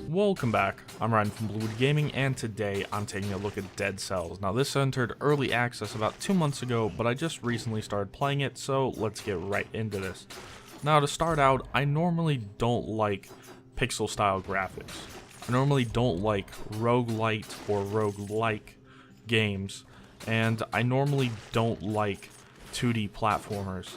Welcome back, I'm Ryan from Bluewood Gaming, and today I'm taking a look at Dead Cells. Now this entered early access about 2 months ago, but I just recently started playing it, so let's get right into this. Now to start out, I normally don't like pixel style graphics. I normally don't like roguelite or roguelike games, and I normally don't like 2D platformers.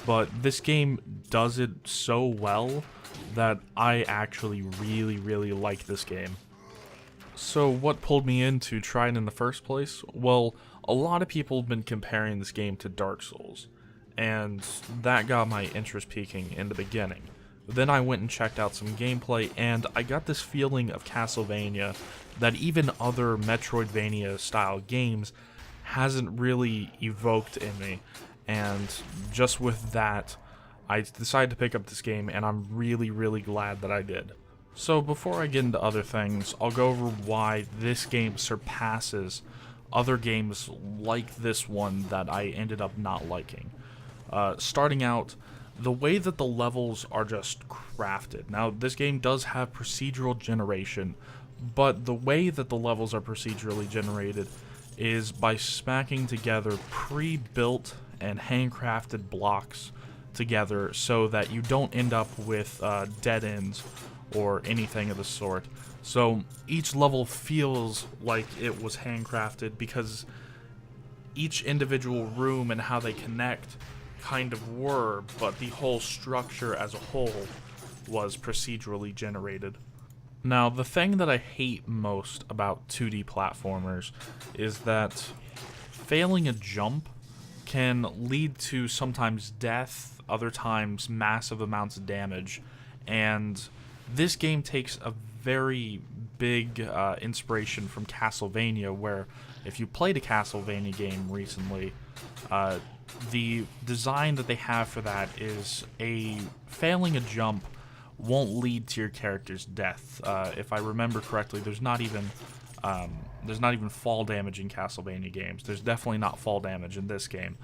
But this game does it so well that I actually really like this game. So what pulled me in to try it in the first place? Well, a lot of people have been comparing this game to Dark Souls, and that got my interest peaking in the beginning. Then I went and checked out some gameplay, and I got this feeling of Castlevania that even other Metroidvania style games hasn't really evoked in me. And just with that, I decided to pick up this game, and I'm really glad that I did. So before I get into other things, I'll go over why this game surpasses other games like this one that I ended up not liking. Starting out, the way that the levels are just crafted. Now, this game does have procedural generation, but the way that the levels are procedurally generated is by smacking together pre-built and handcrafted blocks together so that you don't end up with dead ends or anything of the sort. So each level feels like it was handcrafted because each individual room and how they connect kind of were, but the whole structure as a whole was procedurally generated. Now, the thing that I hate most about 2D platformers is that failing a jump can lead to sometimes death, other times massive amounts of damage, and this game takes a very big inspiration from Castlevania, where if you played a Castlevania game recently, the design that they have for that is failing a jump won't lead to your character's death. If I remember correctly, there's not even fall damage in Castlevania games. There's definitely not fall damage in this game.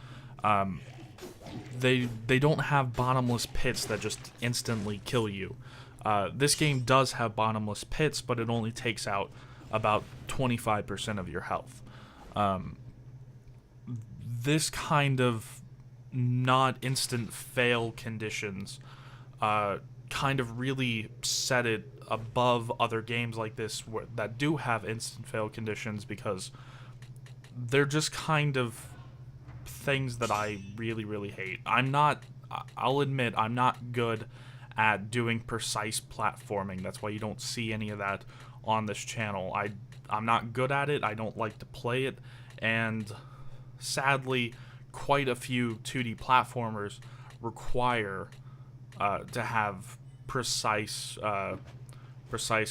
They don't have bottomless pits that just instantly kill you. This game does have bottomless pits, but it only takes out about 25% of your health. This kind of not instant fail conditions kind of really set it above other games like this that do have instant fail conditions, because they're just kind of things that I really hate. I'll admit, I'm not good at doing precise platforming. That's why you don't see any of that on this channel. I'm not good at it. I don't like to play it, and sadly, quite a few 2D platformers require to have precise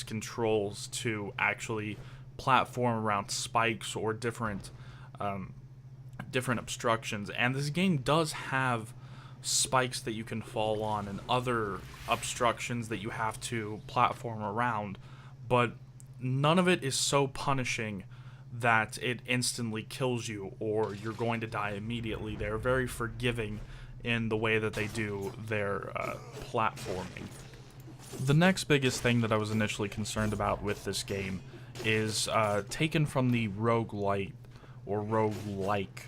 controls to actually platform around spikes or different obstructions. And this game does have spikes that you can fall on and other obstructions that you have to platform around, but none of it is so punishing that it instantly kills you or you're going to die immediately. They're very forgiving in the way that they do their platforming. The next biggest thing that I was initially concerned about with this game is taken from the roguelite or roguelike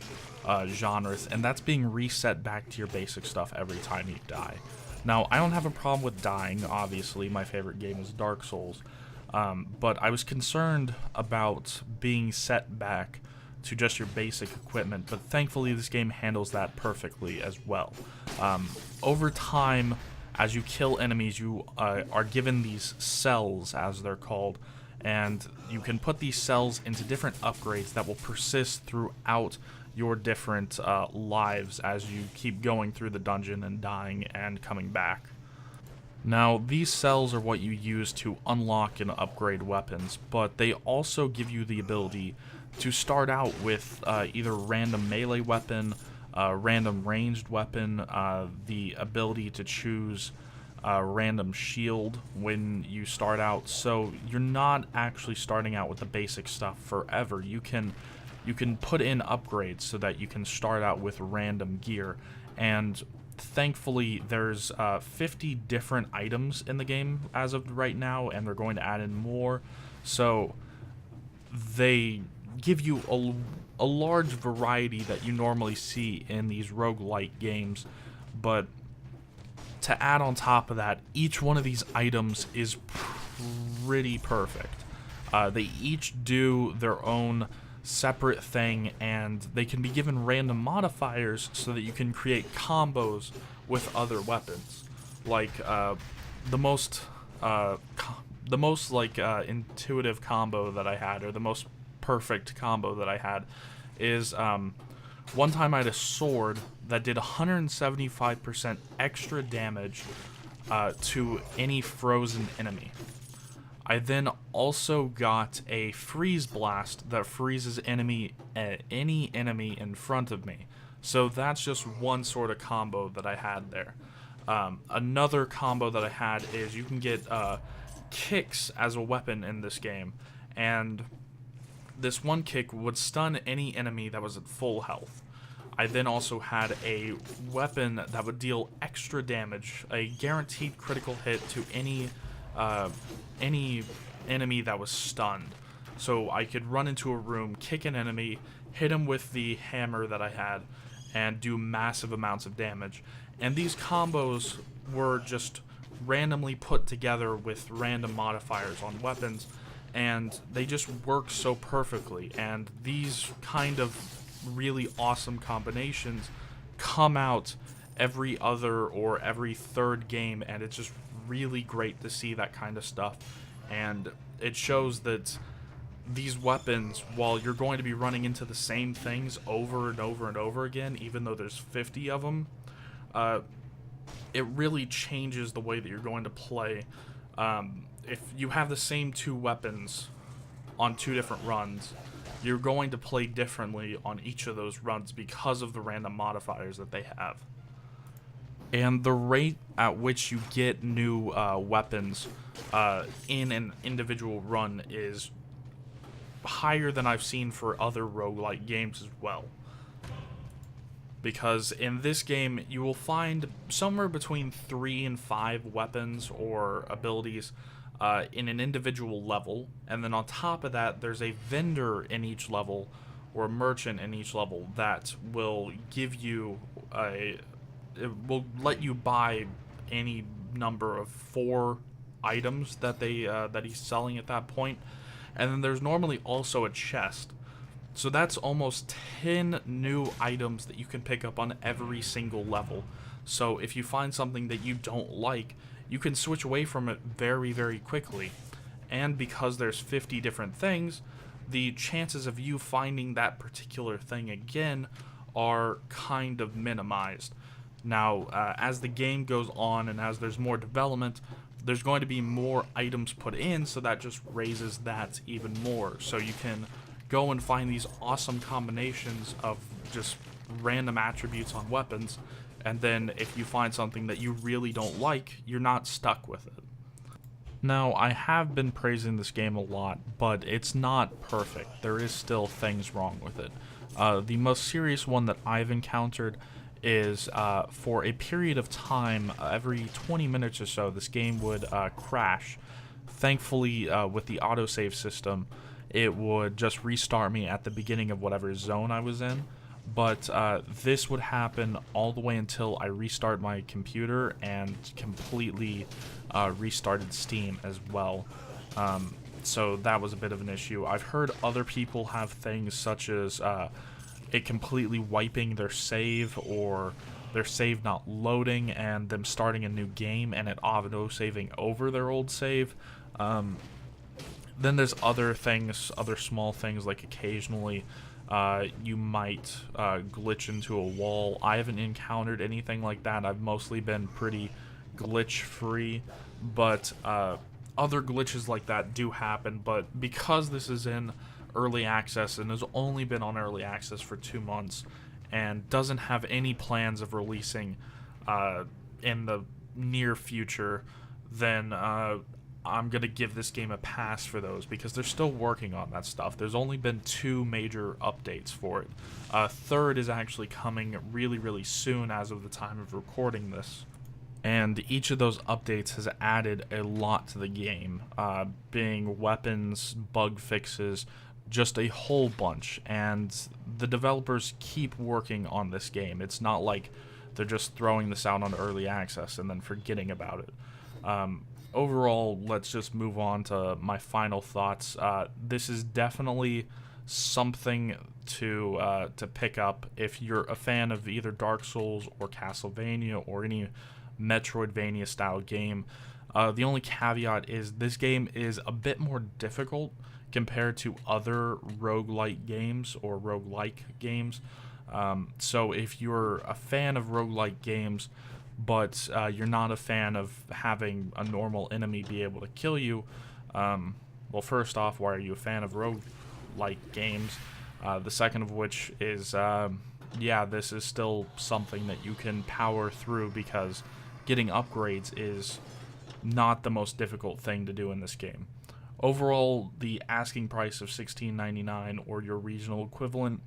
genres, and that's being reset back to your basic stuff every time you die. Now, I don't have a problem with dying. Obviously, my favorite game is Dark Souls, but I was concerned about being set back to just your basic equipment, but thankfully this game handles that perfectly as well. Over time, as you kill enemies, you are given these cells, as they're called, and you can put these cells into different upgrades that will persist throughout your different lives as you keep going through the dungeon and dying and coming back. Now, these cells are what you use to unlock and upgrade weapons, but they also give you the ability to start out with either random melee weapon, random ranged weapon, the ability to choose a random shield when you start out, so you're not actually starting out with the basic stuff forever. You can put in upgrades so that you can start out with random gear, and thankfully, there's 50 different items in the game as of right now, and they're going to add in more. So they give you a large variety that you normally see in these roguelike games, but to add on top of that, each one of these items is pretty perfect. They each do their own separate thing, and they can be given random modifiers so that you can create combos with other weapons. Like the most intuitive combo that I had, or the most perfect combo that I had, is one time I had a sword that did 175% extra damage to any frozen enemy. I then also got a freeze blast that freezes any enemy in front of me. So that's just one sort of combo that I had there. Another combo that I had is you can get kicks as a weapon in this game, and this one kick would stun any enemy that was at full health. I then also had a weapon that would deal extra damage, a guaranteed critical hit to any enemy that was stunned. So I could run into a room, kick an enemy, hit him with the hammer that I had, and do massive amounts of damage. And these combos were just randomly put together with random modifiers on weapons, and they just work so perfectly. And these kind of really awesome combinations come out every other or every third game, and it's just really great to see that kind of stuff. And it shows that these weapons, while you're going to be running into the same things over and over and over again, even though there's 50 of them, it really changes the way that you're going to play. If you have the same two weapons on two different runs, you're going to play differently on each of those runs because of the random modifiers that they have. And the rate at which you get new weapons in an individual run is higher than I've seen for other roguelike games as well. Because in this game, you will find somewhere between 3 and 5 weapons or abilities in an individual level, and then on top of that, there's a vendor in each level, or a merchant in each level, that will give you it will let you buy any number of 4 items that that he's selling at that point. And then there's normally also a chest. So that's almost 10 new items that you can pick up on every single level. So if you find something that you don't like, you can switch away from it very, very quickly. And because there's 50 different things, the chances of you finding that particular thing again are kind of minimized. Now, as the game goes on and as there's more development, there's going to be more items put in, so that just raises that even more. So you can go and find these awesome combinations of just random attributes on weapons, and then if you find something that you really don't like, you're not stuck with it. Now, I have been praising this game a lot, but it's not perfect. There is still things wrong with it. The most serious one that I've encountered is for a period of time, every 20 minutes or so, this game would crash. Thankfully, with the autosave system, it would just restart me at the beginning of whatever zone I was in. But this would happen all the way until I restart my computer and completely restarted Steam as well. So that was a bit of an issue. I've heard other people have things such as it completely wiping their save, or their save not loading and them starting a new game and it auto-saving over their old save. Then there's other things, other small things, like occasionally you might glitch into a wall. I haven't encountered anything like that. I've mostly been pretty glitch-free, but other glitches like that do happen. But because this is in early access and has only been on early access for 2 months and doesn't have any plans of releasing in the near future, then I'm going to give this game a pass for those because they're still working on that stuff. There's only been 2 major updates for it. A third is actually coming really, really soon as of the time of recording this. And each of those updates has added a lot to the game, being weapons, bug fixes, just a whole bunch. And the developers keep working on this game. It's not like they're just throwing this out on early access and then forgetting about it. Overall, let's just move on to my final thoughts. This is definitely something to pick up if you're a fan of either Dark Souls or Castlevania or any metroidvania style game. The only caveat is this game is a bit more difficult compared to other roguelike games or roguelike games. So if you're a fan of roguelike games, but you're not a fan of having a normal enemy be able to kill you, well, first off, why are you a fan of roguelike games? The second of which is, yeah, this is still something that you can power through because getting upgrades is not the most difficult thing to do in this game. Overall, the asking price of $16.99 or your regional equivalent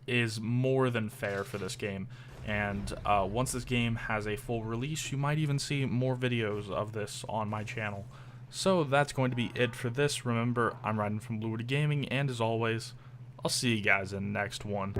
is more than fair for this game. And once this game has a full release, you might even see more videos of this on my channel. So that's going to be it for this. Remember, I'm Riding from Rouge Gaming, and as always, I'll see you guys in the next one.